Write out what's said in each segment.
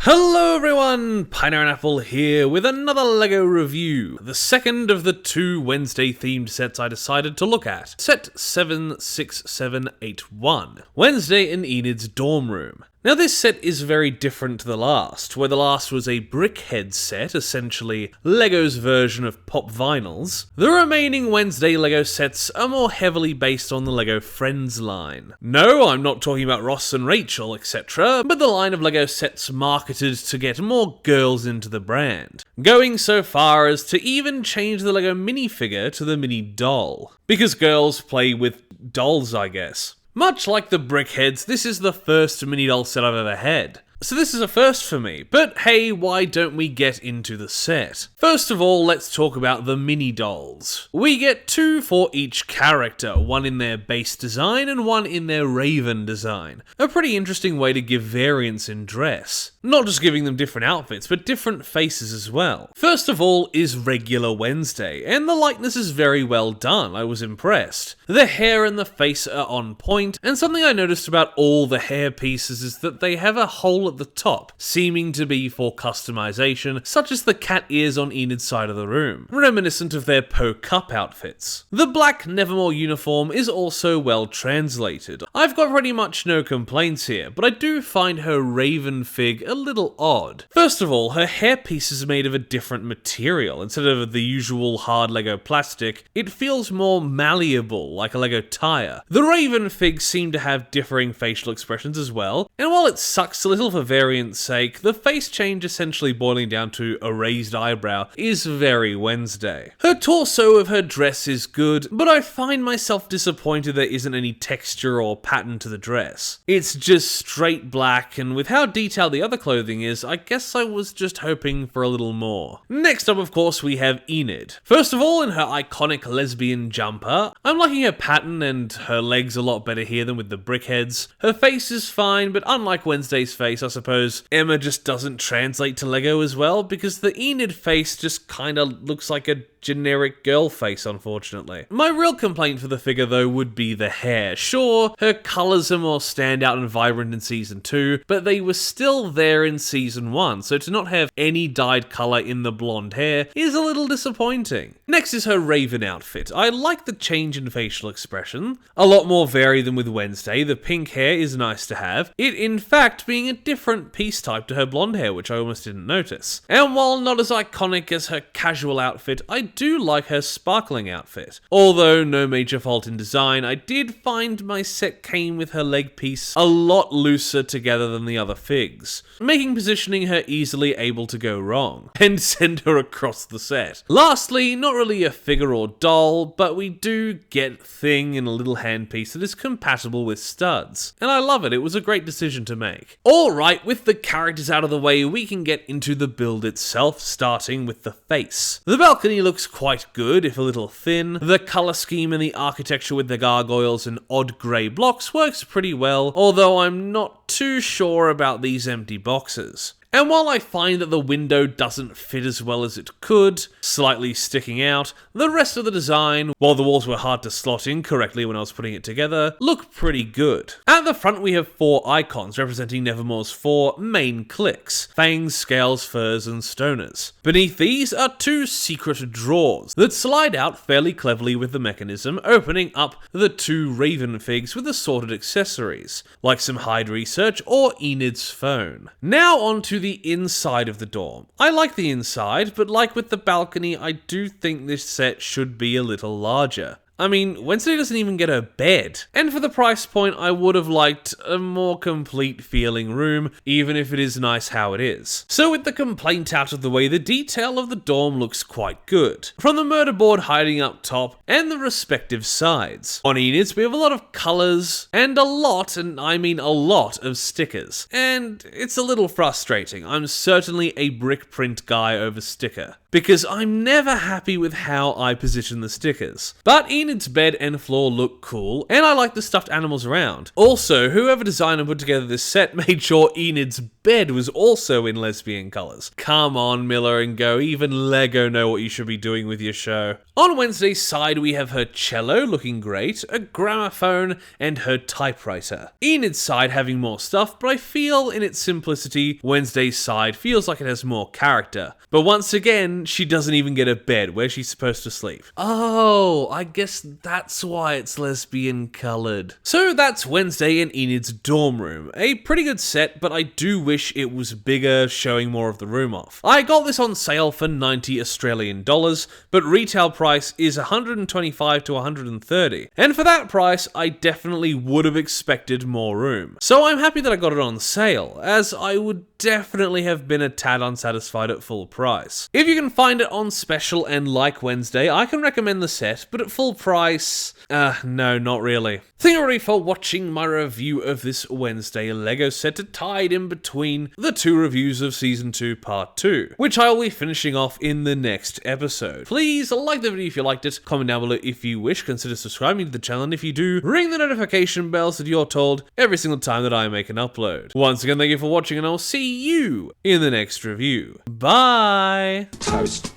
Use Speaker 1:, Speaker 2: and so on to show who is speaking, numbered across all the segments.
Speaker 1: Hello everyone, Pineapple here with another LEGO review, the second of the two Wednesday themed sets I decided to look at. Set 76781, Wednesday in Enid's dorm room. Now this set is very different to the last, where the last was a brickhead set, essentially LEGO's version of pop vinyls. The remaining Wednesday LEGO sets are more heavily based on the LEGO Friends line. No, I'm not talking about Ross and Rachel, etc., but the line of LEGO sets marketed to get more girls into the brand. Going so far as to even change the LEGO minifigure to the Minidoll. Because girls play with dolls, I guess. Much like the brickheads, this is the first Minidoll set I've ever had. So this is a first for me, but hey, why don't we get into the set? First of all, let's talk about the Minidolls. We get two for each character, one in their base design and one in their Raven design. A pretty interesting way to give variance in dress. Not just giving them different outfits, but different faces as well. First of all is regular Wednesday, and the likeness is very well done, I was impressed. The hair and the face are on point, and something I noticed about all the hair pieces is that they have a hole at the top, seeming to be for customization, such as the cat ears on Enid's side of the room, reminiscent of their Po Cup outfits. The black Nevermore uniform is also well translated. I've got pretty much no complaints here, but I do find her Raven fig a little odd. First of all, her hairpiece is made of a different material. Instead of the usual hard LEGO plastic, it feels more malleable, like a LEGO tire. The Raven figs seem to have differing facial expressions as well, and while it sucks a little for variant's sake, the face change essentially boiling down to a raised eyebrow is very Wednesday. Her torso of her dress is good, but I find myself disappointed there isn't any texture or pattern to the dress. It's just straight black, and with how detailed the other clothing is, I guess I was just hoping for a little more. Next up, of course, we have Enid. First of all, in her iconic lesbian jumper, I'm liking her pattern and her legs a lot better here than with the brickheads. Her face is fine, but unlike Wednesday's face, I suppose Emma just doesn't translate to LEGO as well, because the Enid face just kinda looks like a generic girl face, unfortunately. My real complaint for the figure, though, would be the hair. Sure, her colours are more standout and vibrant in Season 2, but they were still there in Season 1, so to not have any dyed colour in the blonde hair is a little disappointing. Next is her Raven outfit. I like the change in facial expression. A lot more varied than with Wednesday. The pink hair is nice to have, it in fact being a different piece type to her blonde hair, which I almost didn't notice. And while not as iconic as her casual outfit, I do like her sparkling outfit. Although no major fault in design, I did find my set came with her leg piece a lot looser together than the other figs, making positioning her easily able to go wrong, and send her across the set. Lastly, not really a figure or doll, but we do get Thing in a little handpiece that is compatible with studs, and I love it. It was a great decision to make. Alright, with the characters out of the way, we can get into the build itself, starting with the face. The balcony looks quite good, if a little thin. The colour scheme and the architecture with the gargoyles and odd grey blocks works pretty well, although I'm not too sure about these empty boxes. And while I find that the window doesn't fit as well as it could, slightly sticking out, the rest of the design, while the walls were hard to slot in correctly when I was putting it together, look pretty good. At the front we have 4 icons representing Nevermore's 4 main cliques: fangs, scales, furs, and stoners. Beneath these are 2 secret drawers that slide out fairly cleverly with the mechanism, opening up the 2 Raven figs with assorted accessories, like some hide research or Enid's phone. Now on to the inside of the dorm. I like the inside, but like with the balcony, I do think this set should be a little larger. I mean, Wednesday doesn't even get a bed. And for the price point, I would have liked a more complete feeling room, even if it is nice how it is. So with the complaint out of the way, the detail of the dorm looks quite good. From the murder board hiding up top, and the respective sides. On Enid's, we have a lot of colours, and a lot, and I mean a lot, of stickers. And it's a little frustrating. I'm certainly a brick print guy over sticker, because I'm never happy with how I position the stickers. But Enid's bed and floor look cool, and I like the stuffed animals around. Also, whoever designed and put together this set made sure Enid's bed was also in lesbian colours. Come on, Miller and Go, even Lego know what you should be doing with your show. On Wednesday's side, we have her cello looking great, a gramophone, and her typewriter. Enid's side having more stuff, but I feel in its simplicity, Wednesday's side feels like it has more character. But once again, she doesn't even get a bed. Where's she supposed to sleep? Oh, I guess that's why it's lesbian coloured. So that's Wednesday in Enid's dorm room. A pretty good set, but I do wish it was bigger, showing more of the room off. I got this on sale for 90 Australian dollars, but retail price is 125 to 130. And for that price, I definitely would have expected more room. So I'm happy that I got it on sale, as I would definitely have been a tad unsatisfied at full price. If you can find it on special and like Wednesday, I can recommend the set, but at full price, no, not really. Thank you everybody for watching my review of this Wednesday Lego set tied in between the two reviews of Season 2 Part 2, which I will be finishing off in the next episode. Please like the video if you liked it, comment down below if you wish, consider subscribing to the channel, and if you do, ring the notification bell so that you're told every single time that I make an upload. Once again, thank you for watching, and I'll see you in the next review. Bye!
Speaker 2: Toast.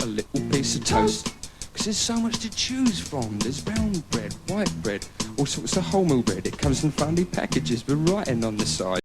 Speaker 2: A little piece of toast. Because there's so much to choose from. There's brown bread, white bread, all sorts of wholemeal bread. It comes in funny packages with writing on the side.